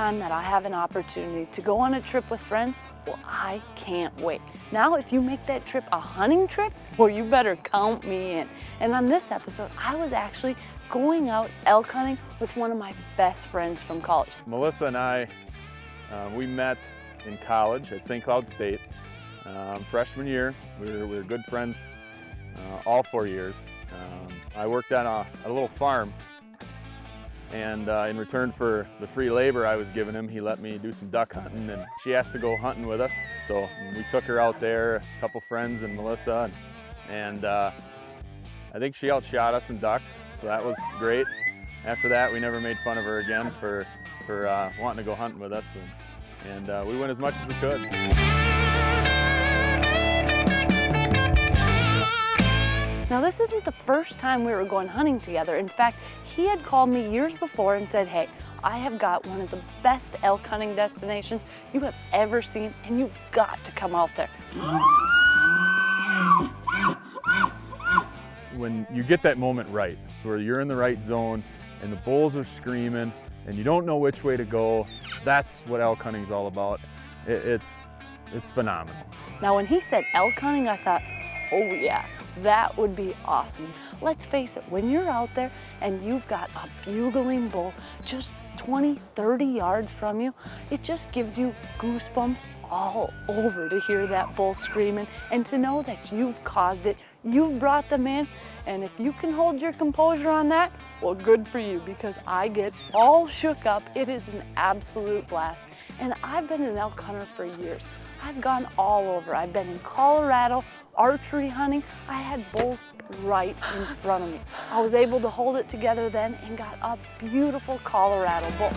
time that I have an opportunity to go on a trip with friends, well, I can't wait. Now, if you make that trip a hunting trip, well, you better count me in. And on this episode, I was actually going out elk hunting with one of my best friends from college. Melissa and I, we met in college at St. Cloud State. Freshman year, we were good friends all 4 years. I worked on a little farm, and in return for the free labor I was giving him, he let me do some duck hunting, and she asked to go hunting with us. So we took her out there, a couple friends and Melissa, and I think she outshot us in ducks, so that was great. After that, we never made fun of her again for wanting to go hunting with us, and we went as much as we could. Now, this isn't the first time we were going hunting together. In fact, he had called me years before and said, hey, I have got one of the best elk hunting destinations you have ever seen, and you've got to come out there. When you get that moment right, where you're in the right zone and the bulls are screaming and you don't know which way to go, that's what elk hunting is all about. It's phenomenal. Now, when he said elk hunting, I thought, oh yeah, that would be awesome. Let's face it, when you're out there and you've got a bugling bull just 20, 30 yards from you, it just gives you goosebumps all over to hear that bull screaming and to know that you've caused it, you've brought them in, and if you can hold your composure on that, well, good for you, because I get all shook up. It is an absolute blast. And I've been an elk hunter for years. I've gone all over. I've been in Colorado, archery hunting. I had bulls right in front of me. I was able to hold it together then and got a beautiful Colorado bull.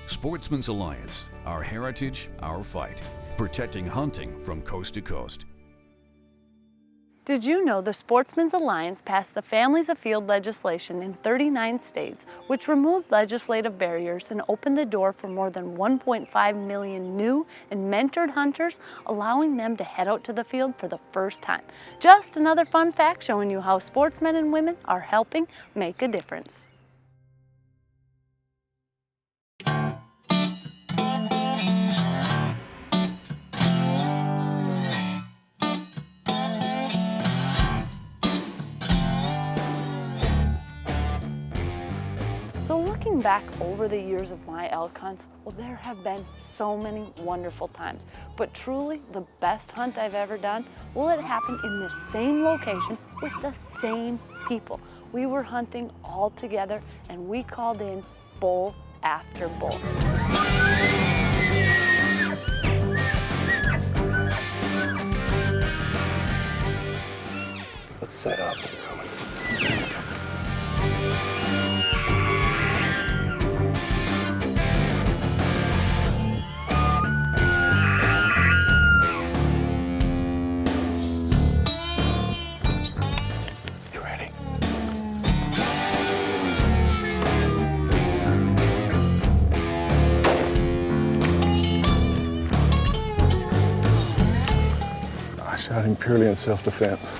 Sportsman's Alliance, our heritage, our fight, protecting hunting from coast to coast. Did you know the Sportsman's Alliance passed the Families Afield legislation in 39 states, which removed legislative barriers and opened the door for more than 1.5 million new and mentored hunters, allowing them to head out to the field for the first time? Just another fun fact showing you how sportsmen and women are helping make a difference. So looking back over the years of my elk hunts, well, there have been so many wonderful times, but truly the best hunt I've ever done, well, it happened in the same location with the same people. We were hunting all together and we called in bull after bull. Let's set up. Shot him purely in self-defense.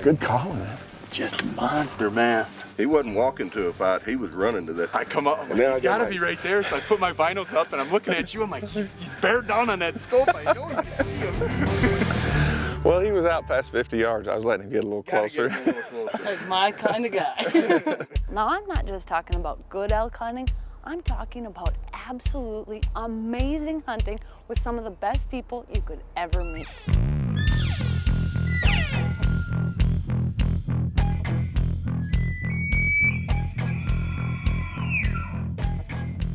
Good call, man. Just monster mass. He wasn't walking to a fight, he was running to that. I come up, I'm like, he's gotta be right there. So I put my binos up and I'm looking at you. I'm like, he's bared down on that scope. I know you can see him. Well, he was out past 50 yards. I was letting him get a little closer. That's my kind of guy. Now, I'm not just talking about good elk hunting. I'm talking about absolutely amazing hunting with some of the best people you could ever meet.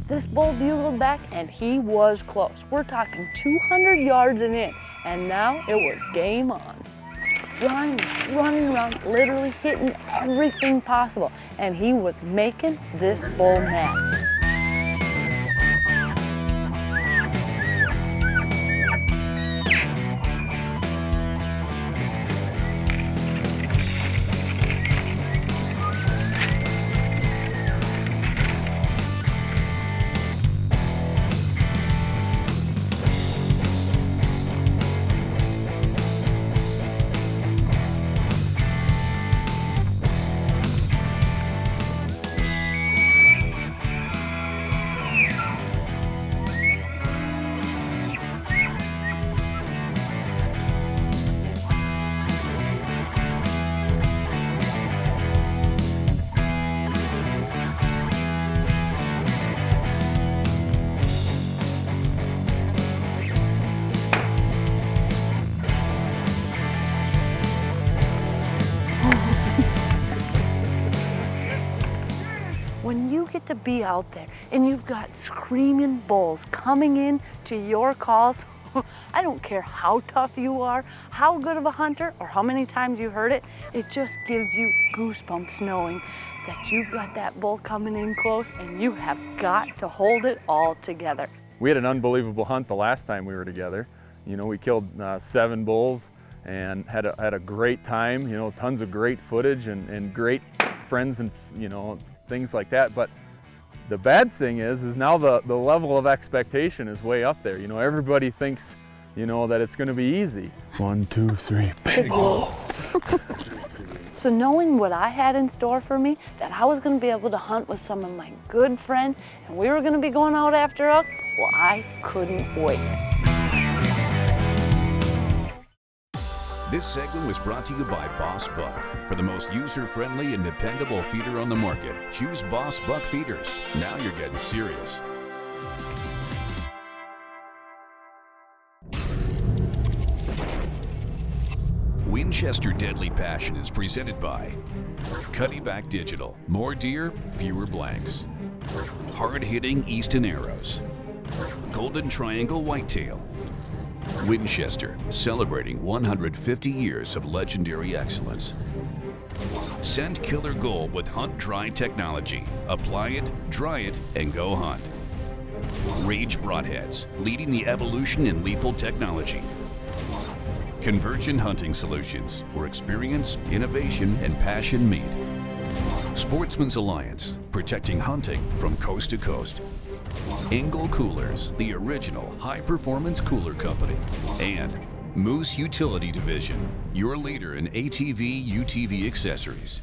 This bull bugled back and he was close. We're talking 200 yards and in, and now it was game on. Ron was running around, literally hitting everything possible, and he was making this bull mad. you get to be out there and you've got screaming bulls coming in to your calls, I don't care how tough you are, how good of a hunter, or how many times you heard it, it just gives you goosebumps knowing that you've got that bull coming in close and you have got to hold it all together. We had an unbelievable hunt the last time we were together. You know, we killed 7 bulls and had a great time, you know, tons of great footage and great friends and, you know, things like that. But the bad thing is now the level of expectation is way up there. You know, everybody thinks, you know, that it's gonna be easy. 1, 2, 3, big bull. So knowing what I had in store for me, that I was gonna be able to hunt with some of my good friends and we were gonna be going out after elk, well, I couldn't wait. This segment was brought to you by Boss Buck. For the most user-friendly and dependable feeder on the market, choose Boss Buck feeders. Now you're getting serious. Winchester Deadly Passion is presented by Cudde Back Digital. More deer, fewer blanks. Hard-hitting Easton Arrows. Golden Triangle Whitetail. Winchester, celebrating 150 years of legendary excellence. Scent Killer Gold with Hunt Dry technology. Apply it, dry it, and go hunt. Rage Broadheads, leading the evolution in lethal technology. Convergent Hunting Solutions, where experience, innovation, and passion meet. Sportsman's Alliance, protecting hunting from coast to coast. Engel Coolers, the original high-performance cooler company. And Moose Utility Division, your leader in ATV, UTV accessories.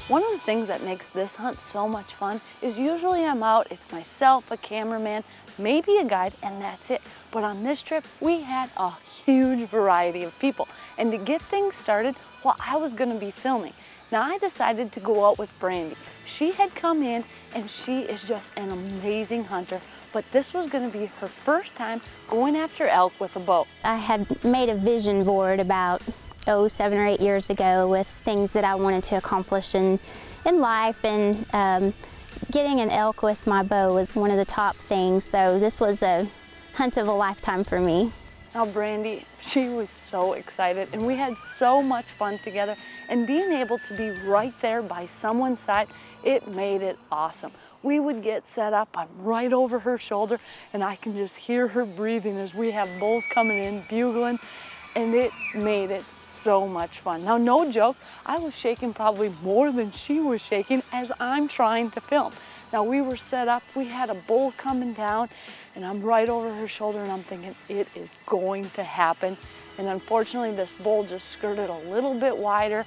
One of the things that makes this hunt so much fun is usually I'm out, it's myself, a cameraman, maybe a guide, and that's it. But on this trip, we had a huge variety of people. And to get things started, well, I was gonna be filming. Now I decided to go out with Brandy. She had come in and she is just an amazing hunter, but this was gonna be her first time going after elk with a bow. I had made a vision board about 7 or 8 years ago with things that I wanted to accomplish in life, and getting an elk with my bow was one of the top things, so this was a hunt of a lifetime for me. Now Brandy, she was so excited and we had so much fun together, and being able to be right there by someone's side, it made it awesome. We would get set up, I'm right over her shoulder and I can just hear her breathing as we have bulls coming in, bugling, and it made it so much fun. Now, no joke, I was shaking probably more than she was shaking as I'm trying to film. Now, we were set up, we had a bull coming down, and I'm right over her shoulder, and I'm thinking, it is going to happen. And unfortunately, this bull just skirted a little bit wider,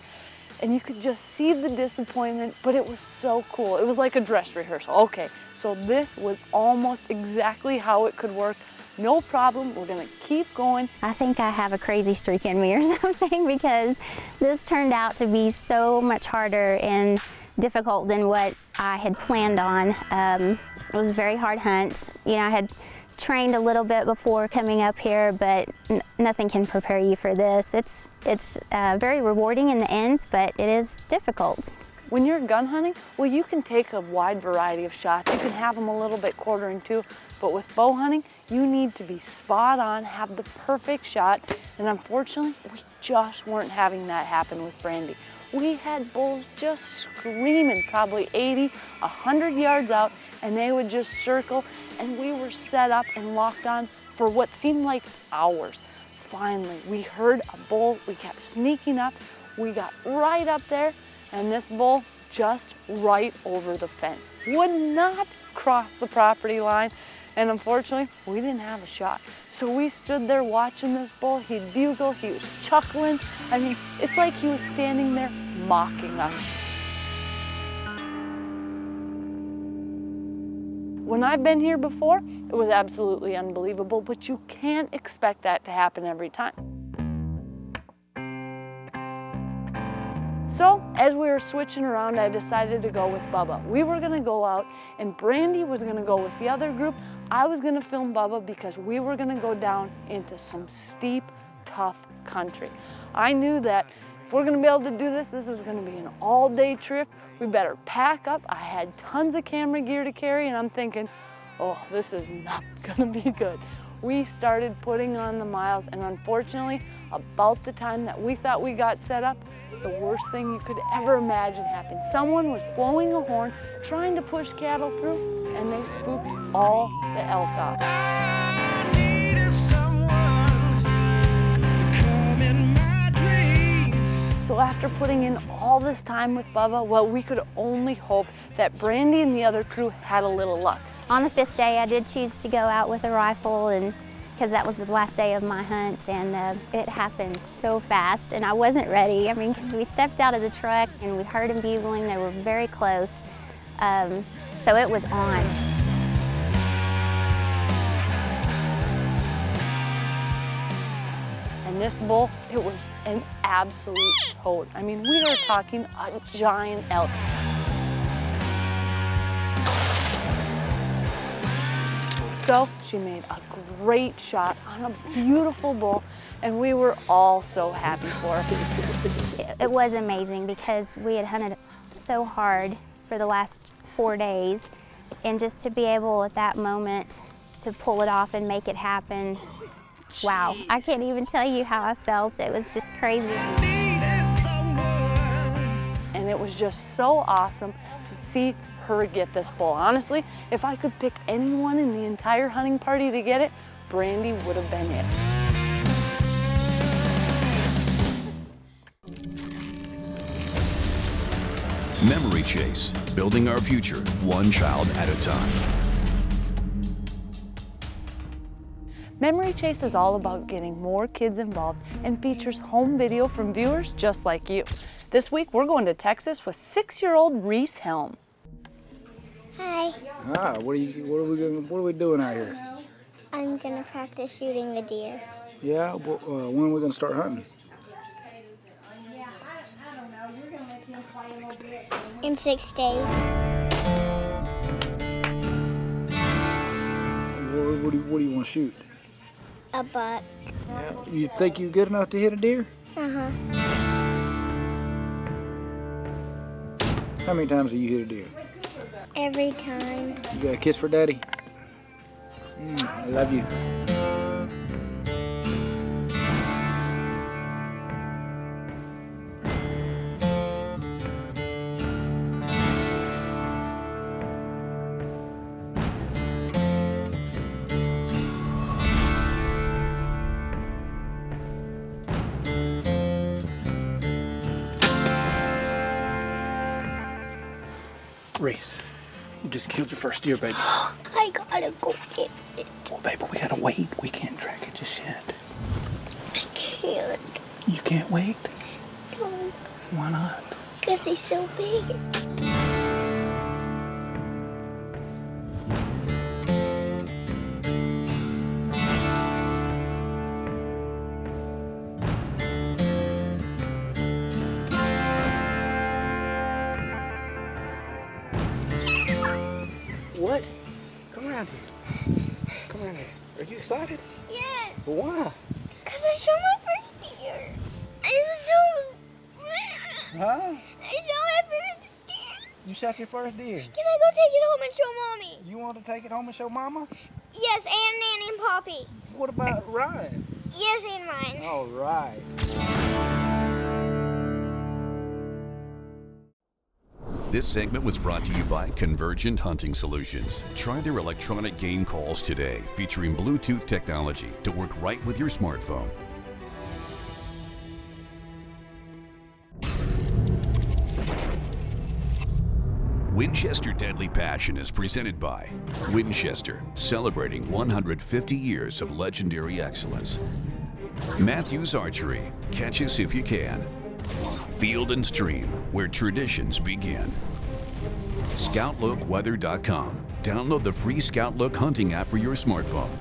and you could just see the disappointment, but it was so cool. It was like a dress rehearsal. Okay, so this was almost exactly how it could work. No problem, we're gonna keep going. I think I have a crazy streak in me or something, because this turned out to be so much harder and difficult than what I had planned on. It was a very hard hunt. You know, I had trained a little bit before coming up here, but nothing can prepare you for this. It's very rewarding in the end, but it is difficult. When you're gun hunting, well, you can take a wide variety of shots. You can have them a little bit quartering too, but with bow hunting, you need to be spot on, have the perfect shot, and unfortunately, we just weren't having that happen with Brandy. We had bulls just screaming, probably 80, 100 yards out, and they would just circle, and we were set up and locked on for what seemed like hours. Finally, we heard a bull, we kept sneaking up, we got right up there, and this bull just right over the fence, would not cross the property line, and unfortunately, we didn't have a shot. So we stood there watching this bull. He'd bugle, he was chuckling. I mean, it's like he was standing there mocking us. When I've been here before, it was absolutely unbelievable, but you can't expect that to happen every time. So as we were switching around, I decided to go with Bubba. We were gonna go out and Brandy was gonna go with the other group. I was gonna film Bubba because we were gonna go down into some steep, tough country. I knew that if we're gonna be able to do this, this is gonna be an all-day trip. We better pack up. I had tons of camera gear to carry and I'm thinking, oh, this is not gonna be good. We started putting on the miles and unfortunately, about the time that we thought we got set up, the worst thing you could ever imagine happened. Someone was blowing a horn, trying to push cattle through, and they spooked all the elk off. I needed someone to come in my dreams. So after putting in all this time with Bubba, well, we could only hope that Brandy and the other crew had a little luck. On the 5th day, I did choose to go out with a rifle, and because that was the last day of my hunt, and it happened so fast, and I wasn't ready. I mean, because we stepped out of the truck and we heard them bugling. They were very close, so it was on. And this bull, it was an absolute toad. I mean, we are talking a giant elk. So she made a great shot on a beautiful bull, and we were all so happy for her. It was amazing because we had hunted so hard for the last 4 days, and just to be able at that moment to pull it off and make it happen, wow, I can't even tell you how I felt. It was just crazy. And it was just so awesome to see her get this bull. Honestly, if I could pick anyone in the entire hunting party to get it, Brandy would have been it. Memory Chase, building our future, one child at a time. Memory Chase is all about getting more kids involved and features home video from viewers just like you. This week, we're going to Texas with 6-year-old Reese Helm. Hi, Ah, what are we doing out here? I'm gonna practice shooting the deer. Yeah, when are we gonna start hunting? In 6 days. What do you want to shoot? A buck. You think you're good enough to hit a deer? Uh-huh. How many times have you hit a deer? Every time. You got a kiss for Daddy? I love you. Reese, you just killed your first deer, baby. I gotta go get it. Well, baby, we gotta wait. We can't track it just yet. I can't. You can't wait? No, Why not? because he's so big. What? Come around here. Come around here. Are you excited? Yes, Why? because I shot my first deer. Huh? I shot my first deer. You shot your first deer. Can I go take it home and show Mommy? You want to take it home and show Mama? Yes, and Nanny and Poppy. What about Ryan? Yes, and mine. All right. This segment was brought to you by Convergent Hunting Solutions. Try their electronic game calls today, featuring Bluetooth technology to work right with your smartphone. Winchester Deadly Passion is presented by Winchester, celebrating 150 years of legendary excellence. Matthews Archery, catch us if you can. Field and Stream, where traditions begin. ScoutLookWeather.com. Download the free ScoutLook hunting app for your smartphone.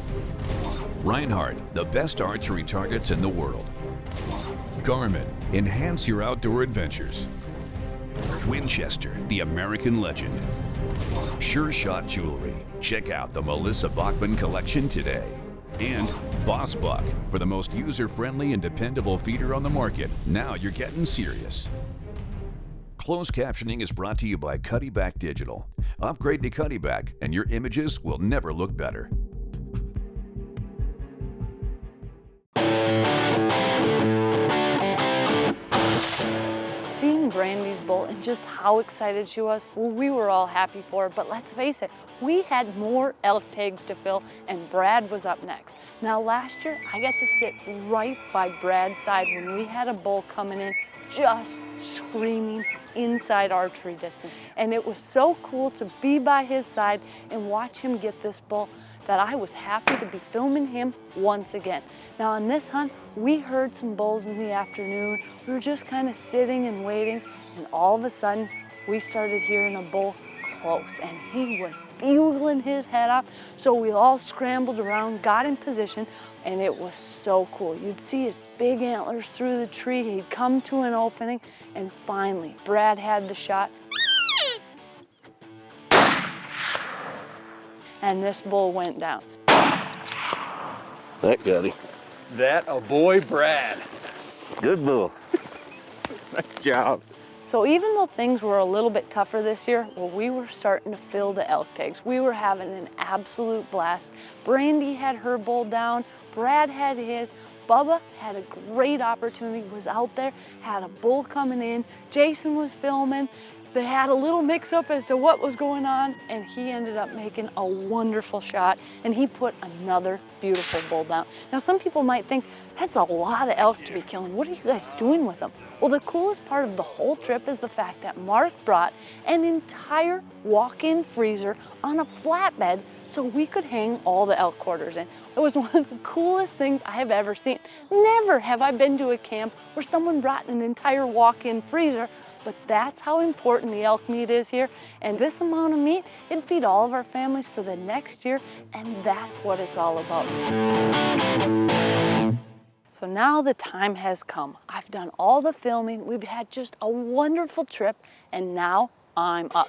Reinhardt, the best archery targets in the world. GARMIN, enhance your outdoor adventures. Winchester, the American legend. SureShot Jewelry. Check out the Melissa Bachman collection today. And Boss Buck, for the most user-friendly and dependable feeder on the market. Now you're getting serious. Closed captioning is brought to you by Cudde Digital. Upgrade to Cudde and your images will never look better. Seeing Brandy's bull and just how excited she was, well, we were all happy for her, but let's face it, we had more elk tags to fill and Brad was up next. Now last year, I got to sit right by Brad's side when we had a bull coming in, just screaming inside archery distance. And it was so cool to be by his side and watch him get this bull that I was happy to be filming him once again. Now on this hunt, we heard some bulls in the afternoon. We were just kind of sitting and waiting, and all of a sudden, we started hearing a bull close, and he was bugling his head up. So we all scrambled around, got in position, and it was so cool. You'd see his big antlers through the tree. He'd come to an opening, and finally, Brad had the shot. And this bull went down. That got him. That a boy, Brad. Good bull. Nice job. So even though things were a little bit tougher this year, well, we were starting to fill the elk tags. We were having an absolute blast. Brandy had her bull down, Brad had his, Bubba had a great opportunity, was out there, had a bull coming in, Jason was filming. They had a little mix-up as to what was going on, and he ended up making a wonderful shot, and he put another beautiful bull down. Now, some people might think, that's a lot of elk to be killing. What are you guys doing with them? Well, the coolest part of the whole trip is the fact that Mark brought an entire walk-in freezer on a flatbed so we could hang all the elk quarters in. It was one of the coolest things I have ever seen. Never have I been to a camp where someone brought an entire walk-in freezer, but that's how important the elk meat is here. And this amount of meat, it'd feed all of our families for the next year, and that's what it's all about. So now the time has come. I've done all the filming, we've had just a wonderful trip, and now I'm up.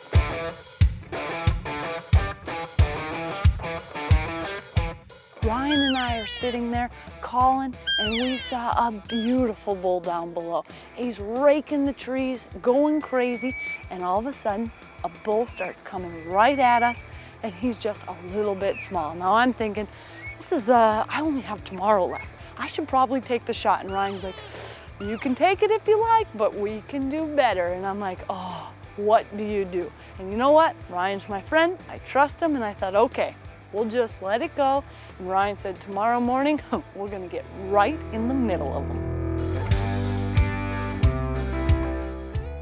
Ryan and I are sitting there calling, and we saw a beautiful bull down below. He's raking the trees, going crazy, and all of a sudden, a bull starts coming right at us, and he's just a little bit small. Now I'm thinking, I only have tomorrow left. I should probably take the shot. And Ryan's like, you can take it if you like, but we can do better. And I'm like, oh, what do you do? And you know what? Ryan's my friend, I trust him, and I thought, okay, we'll just let it go. And Ryan said, tomorrow morning, we're gonna get right in the middle of them.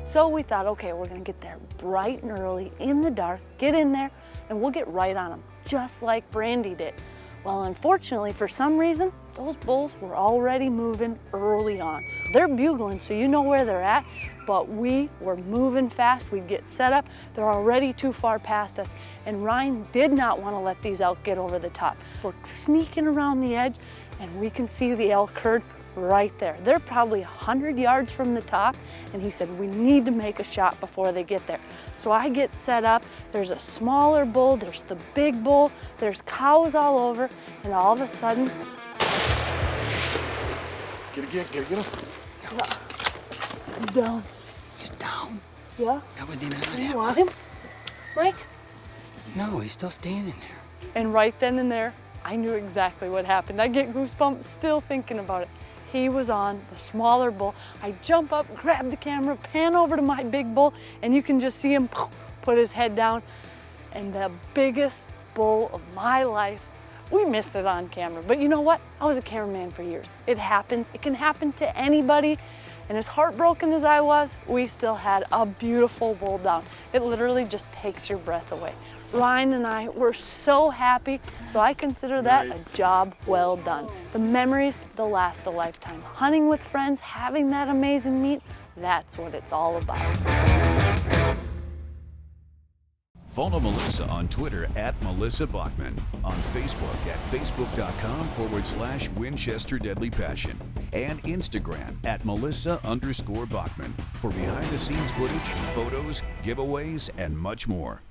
So we thought, okay, we're gonna get there bright and early, in the dark, get in there, and we'll get right on them, just like Brandy did. Well, unfortunately, for some reason, those bulls were already moving early on. They're bugling, so you know where they're at, but we were moving fast. We'd get set up. They're already too far past us, and Ryan did not want to let these elk get over the top. We're sneaking around the edge, and we can see the elk herd right there. They're probably 100 yards from the top, and he said, we need to make a shot before they get there. So I get set up, there's a smaller bull, there's the big bull, there's cows all over, and all of a sudden... Get him. Down. He's down. Yeah? That one didn't Do you want him, Mike? No, he's still standing there. And right then and there, I knew exactly what happened. I get goosebumps still thinking about it. He was on the smaller bull. I jump up, grab the camera, pan over to my big bull, and you can just see him put his head down. And the biggest bull of my life, we missed it on camera. But you know what? I was a cameraman for years. It happens. It can happen to anybody. And as heartbroken as I was, we still had a beautiful bull down. It literally just takes your breath away. Ryan and I were so happy, so I consider that a job well done. The memories, they'll last a lifetime. Hunting with friends, having that amazing meat, that's what it's all about. Follow Melissa on Twitter at Melissa Bachman, on Facebook at facebook.com/Winchester Deadly Passion, and Instagram at Melissa_Bachman for behind-the-scenes footage, photos, giveaways, and much more.